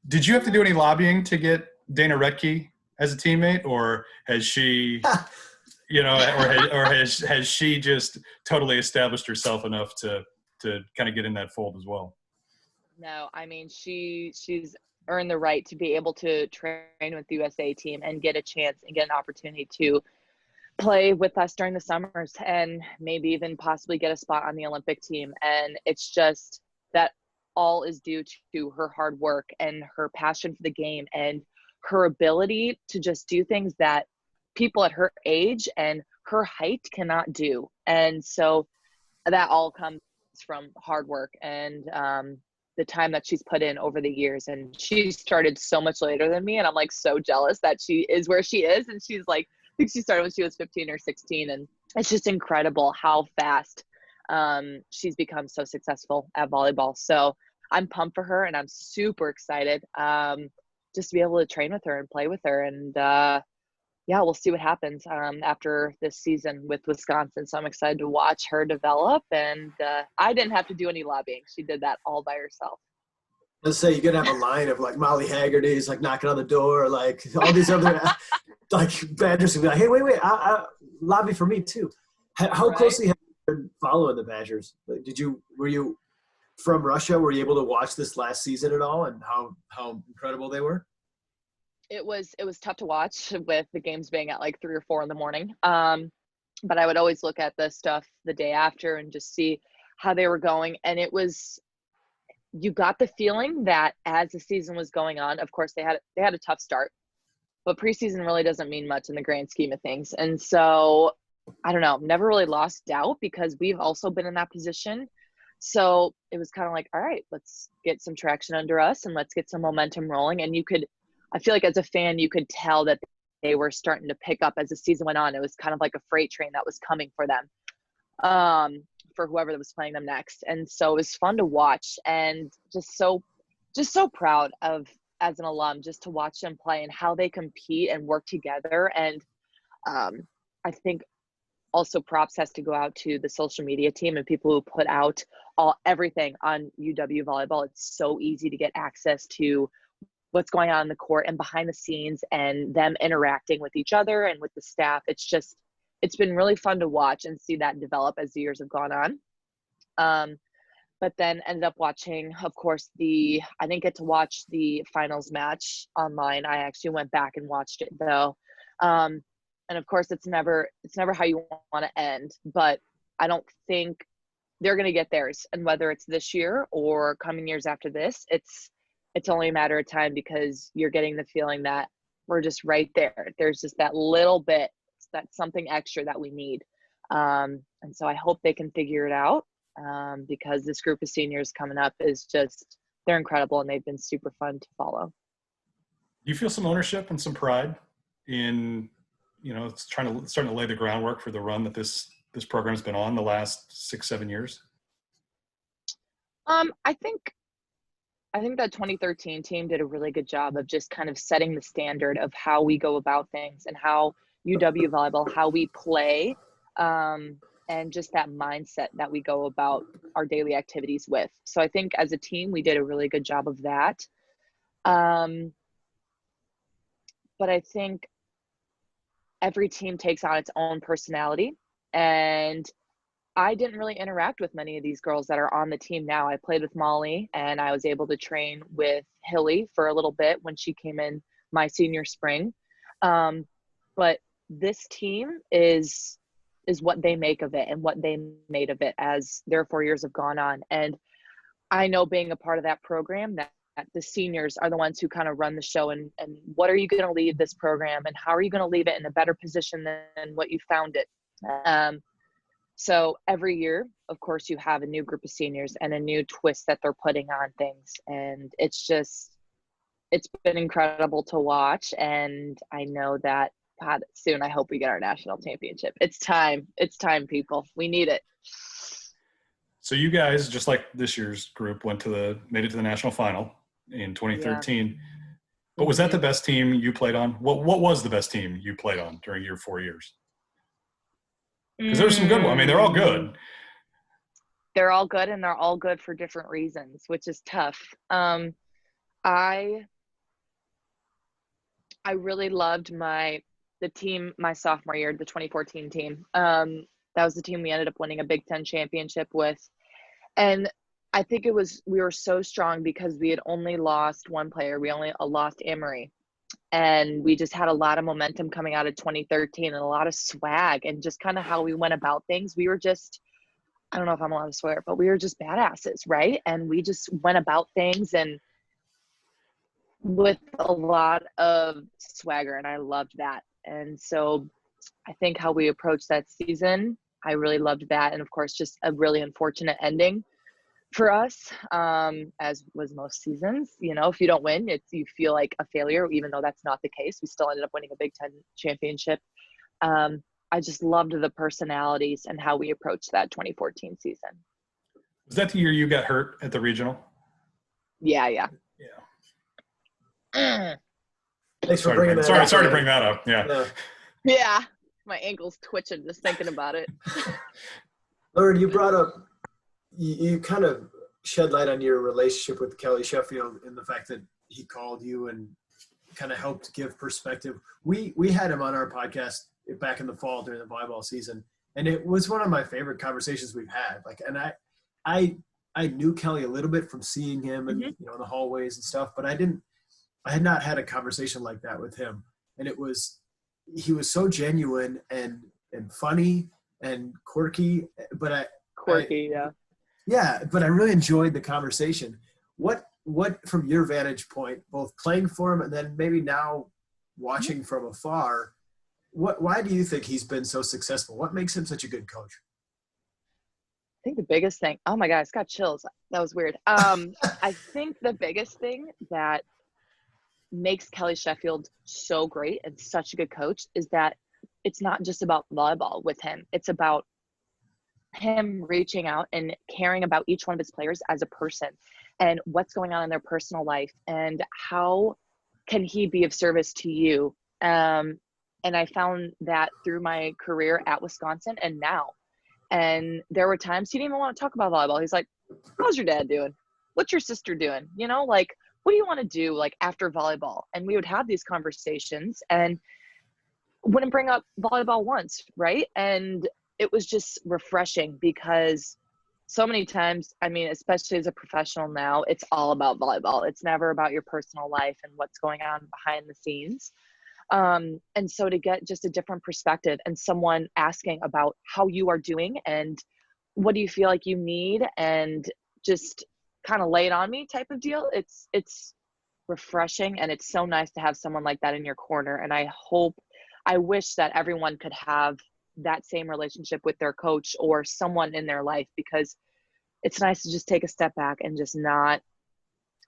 Did you have to do any lobbying to get Dana Rettke as a teammate, or has she, or has she just totally established herself enough to kind of get in that fold as well? No, I mean, she's earned the right to be able to train with the USA team and get a chance and get an opportunity to play with us during the summers and maybe even possibly get a spot on the Olympic team. And it's just that all is due to her hard work and her passion for the game and her ability to just do things that people at her age and her height cannot do. And so that all comes from hard work and the time that she's put in over the years. And she started so much later than me, and I'm like so jealous that she is where she is. And she's like, I think she started when she was 15 or 16, and it's just incredible how fast she's become so successful at volleyball. So I'm pumped for her, and I'm super excited just to be able to train with her and play with her. And we'll see what happens after this season with Wisconsin. So I'm excited to watch her develop. And I didn't have to do any lobbying. She did that all by herself. Let's say you're going to have a line of like Molly Haggerty's like knocking on the door, like all these other like Badgers will be like, hey, wait, I lobby for me too. How closely have you been following the Badgers? Like, were you from Russia? Were you able to watch this last season at all, and how incredible they were? It was tough to watch with the games being at like 3 or 4 in the morning. But I would always look at the stuff the day after and just see how they were going. And you got the feeling that as the season was going on, of course they had a tough start, but preseason really doesn't mean much in the grand scheme of things. And so I don't know, never really lost doubt because we've also been in that position. So it was kind of like, all right, let's get some traction under us and let's get some momentum rolling. And I feel like as a fan, you could tell that they were starting to pick up as the season went on. It was kind of like a freight train that was coming for them, for whoever was playing them next. And so it was fun to watch and just so proud of, as an alum, just to watch them play and how they compete and work together. And I think also props has to go out to the social media team and people who put out everything on UW Volleyball. It's so easy to get access to what's going on in the court and behind the scenes and them interacting with each other and with the staff. It's been really fun to watch and see that develop as the years have gone on. But then ended up watching, of course, I didn't get to watch the finals match online. I actually went back and watched it though. And of course it's never how you want to end, but I don't think they're going to get theirs. And whether it's this year or coming years after this, it's only a matter of time because you're getting the feeling that we're just right there. There's just that little bit, that something extra that we need. And so I hope they can figure it out because this group of seniors coming up they're incredible and they've been super fun to follow. You feel some ownership and some pride in it's starting to lay the groundwork for the run that this program's been on the last 6-7 years? I think that 2013 team did a really good job of just kind of setting the standard of how we go about things and how UW volleyball, how we play, and just that mindset that we go about our daily activities with. So I think as a team, we did a really good job of that. But I think every team takes on its own personality, and I didn't really interact with many of these girls that are on the team now. I played with Molly, and I was able to train with Hilly for a little bit when she came in my senior spring. But this team is what they make of it and what they made of it as their 4 years have gone on. And I know, being a part of that program, that the seniors are the ones who kind of run the show, and what are you going to leave this program, and how are you going to leave it in a better position than what you found it. So every year, of course, you have a new group of seniors and a new twist that they're putting on things. And it's been incredible to watch. And I know that, God, soon I hope we get our national championship. It's time. It's time, people. We need it. So you guys, just like this year's group, made it to the national final in 2013. Yeah. But was that the best team you played on? What was the best team you played on during your 4 years? Because there's some good ones. I mean, they're all good. They're all good, and they're all good for different reasons, which is tough. I really loved the team my sophomore year, the 2014 team. That was the team we ended up winning a Big Ten championship with. And I think we were so strong because we had only lost one player. We only lost Amory. And we just had a lot of momentum coming out of 2013 and a lot of swag, and just kind of how we went about things. We were just, I don't know if I'm allowed to swear, but we were just badasses, right? And we just went about things and with a lot of swagger, and I loved that. And so I think how we approached that season, I really loved that. And of course, just a really unfortunate ending for us, as was most seasons. If you don't win, you feel like a failure, even though that's not the case. We still ended up winning a Big Ten championship. I just loved the personalities and how we approached that 2014 season. Was that the year you got hurt at the regional? Yeah. Thanks for bringing that up. Sorry to bring that up. Yeah. My ankle's twitching just thinking about it. Lauren, you brought up, you kind of shed light on your relationship with Kelly Sheffield and the fact that he called you and kind of helped give perspective. We had him on our podcast back in the fall during the volleyball season, and it was one of my favorite conversations we've had. And I knew Kelly a little bit from seeing him and in the hallways and stuff, but I had not had a conversation like that with him. And he was so genuine and funny and quirky, but but I really enjoyed the conversation. What from your vantage point, both playing for him and then maybe now watching from afar, why do you think he's been so successful? What makes him such a good coach? I think the biggest thing, oh my God, it's got chills. That was weird. I think the biggest thing that makes Kellie Sheffield so great and such a good coach is that it's not just about volleyball with him. It's about him reaching out and caring about each one of his players as a person and what's going on in their personal life and how can he be of service to you. And I found that through my career at Wisconsin and now. And there were times he didn't even want to talk about volleyball. He's like, how's your dad doing? What's your sister doing? What do you want to do after volleyball? And we would have these conversations and wouldn't bring up volleyball once, right? And it was just refreshing because so many times, especially as a professional now, it's all about volleyball. It's never about your personal life and what's going on behind the scenes. And so to get just a different perspective and someone asking about how you are doing and what do you feel like you need and just kind of lay it on me type of deal. It's refreshing and it's so nice to have someone like that in your corner. And I wish that everyone could have that same relationship with their coach or someone in their life, because it's nice to just take a step back and just not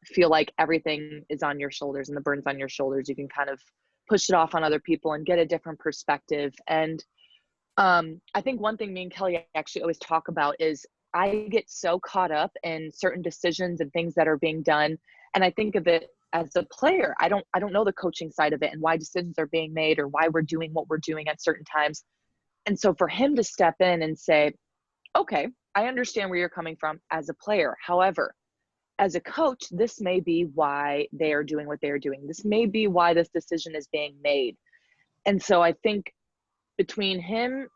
feel like everything is on your shoulders and the burden's on your shoulders. You can kind of push it off on other people and get a different perspective. And I think one thing me and Kelly actually always talk about is I get so caught up in certain decisions and things that are being done. And I think of it as a player. I don't know the coaching side of it and why decisions are being made or why we're doing what we're doing at certain times. And so for him to step in and say, okay, I understand where you're coming from as a player. However, as a coach, this may be why they are doing what they are doing. This may be why this decision is being made. And so I think between him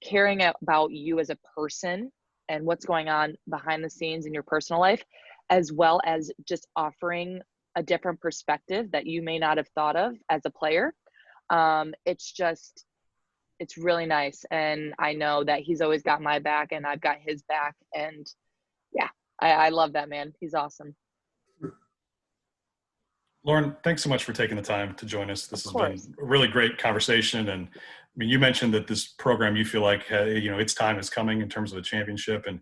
caring about you as a person and what's going on behind the scenes in your personal life, as well as just offering a different perspective that you may not have thought of as a player, it's really nice. And I know that he's always got my back and I've got his back. And yeah, I love that man. He's awesome. Lauren, thanks so much for taking the time to join us. This has been a really great conversation. And I mean, you mentioned that this program, you feel like, its time is coming in terms of a championship. And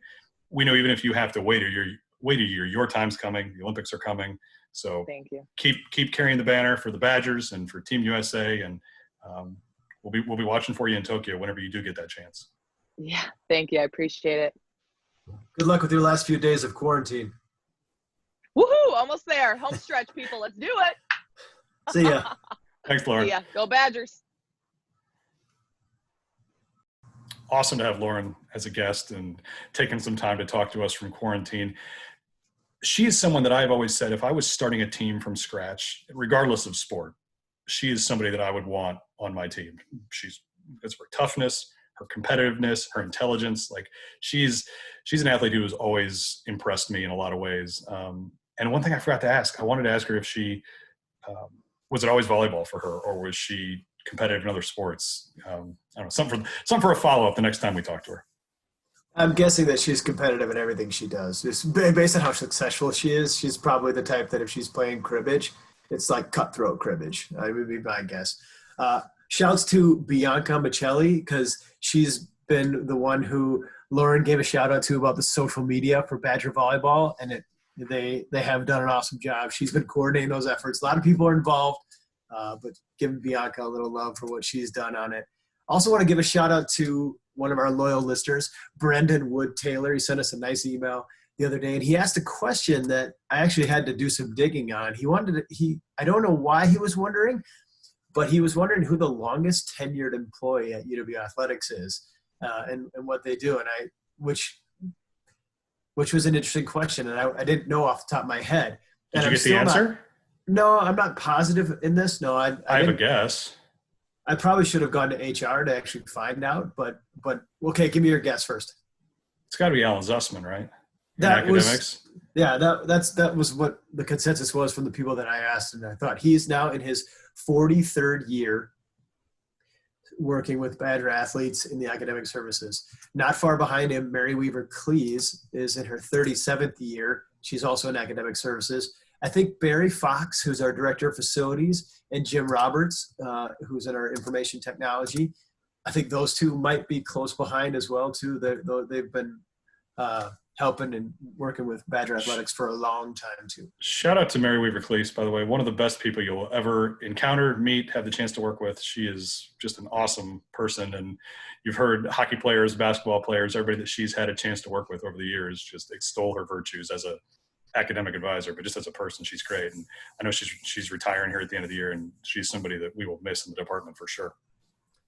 we know even if you have to wait a year, your time's coming. The Olympics are coming. So thank you. Keep carrying the banner for the Badgers and for Team USA. And we'll be watching for you in Tokyo whenever you do get that chance. Yeah, thank you. I appreciate it. Good luck with your last few days of quarantine. Woohoo! Almost there. Home stretch, people. Let's do it. See ya. Thanks, Lauren. See ya. Go Badgers. Awesome to have Lauren as a guest and taking some time to talk to us from quarantine. She is someone that I've always said, if I was starting a team from scratch, regardless of sport, she is somebody that I would want on my team. Because of her toughness, her competitiveness, her intelligence. Like she's an athlete who has always impressed me in a lot of ways. And one thing I forgot to ask, I wanted to ask her if she, was it always volleyball for her, or was she competitive in other sports? I don't know, something for a follow-up the next time we talk to her. I'm guessing that she's competitive in everything she does. Just based on how successful she is, she's probably the type that if she's playing cribbage, it's like cutthroat cribbage. That would be my guess. Shouts to Bianca Michelli, because she's been the one who Lauren gave a shout out to about the social media for Badger Volleyball, and they have done an awesome job. She's been coordinating those efforts. A lot of people are involved, but giving Bianca a little love for what she's done on it. Also want to give a shout out to one of our loyal listeners, Brendan Wood Taylor. He sent us a nice email the other day, and he asked a question that I actually had to do some digging on. I don't know why he was wondering, but he was wondering who the longest tenured employee at UW Athletics is, and what they do, and which was an interesting question, and I didn't know off the top of my head. Did you get the answer? No, I'm not positive in this. No, I have a guess. I probably should have gone to HR to actually find out, but okay, give me your guess first. It's got to be Alan Zussman, right? That was what the consensus was from the people that I asked, and I thought he's now in his 43rd year working with Badger athletes in the academic services. Not far behind him, Mary Weaver Cleese is in her 37th year. She's also in academic services. I think Barry Fox, who's our director of facilities, and Jim Roberts, who's in our information technology, I think those two might be close behind as well too. They've been helping and working with Badger Athletics for a long time too. Shout out to Mary Weaver Cleese, by the way, one of the best people you'll ever encounter, meet, have the chance to work with. She is just an awesome person, and you've heard hockey players, basketball players, everybody that she's had a chance to work with over the years just extol her virtues as a academic advisor, but just as a person, she's great. And I know she's retiring here at the end of the year, and she's somebody that we will miss in the department for sure.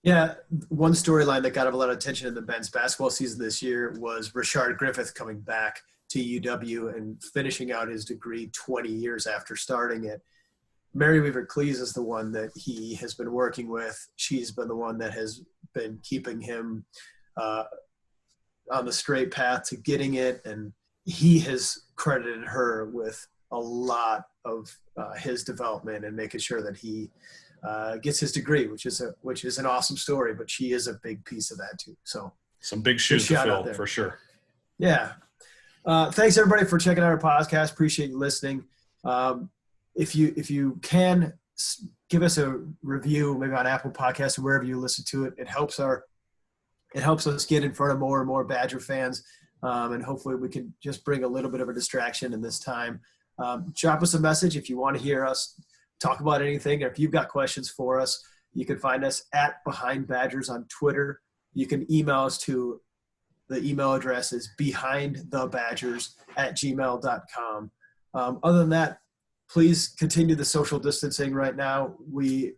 Yeah, one storyline that got a lot of attention in the men's basketball season this year was Rashard Griffith coming back to UW and finishing out his degree 20 years after starting it. Mary Weaver Cleese is the one that he has been working with. She's been the one that has been keeping him on the straight path to getting it, and he has credited her with a lot of his development and making sure that he gets his degree, which is an awesome story, but she is a big piece of that too. So some big shoes to fill for sure. Yeah. Thanks everybody for checking out our podcast. Appreciate you listening. If you can give us a review, maybe on Apple Podcasts or wherever you listen to it, it helps us get in front of more and more Badger fans. And hopefully we can just bring a little bit of a distraction in this time. Drop us a message if you want to hear us talk about anything. Or if you've got questions for us, you can find us at Behind Badgers on Twitter. You can email us to the email address is behindthebadgers@gmail.com. Other than that, please continue the social distancing right now. We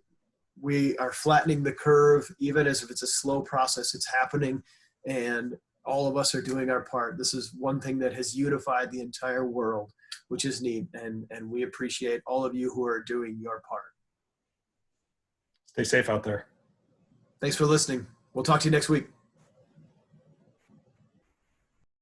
are flattening the curve, even as if it's a slow process, it's happening. And all of us are doing our part. This is one thing that has unified the entire world, which is neat. And we appreciate all of you who are doing your part. Stay safe out there. Thanks for listening. We'll talk to you next week.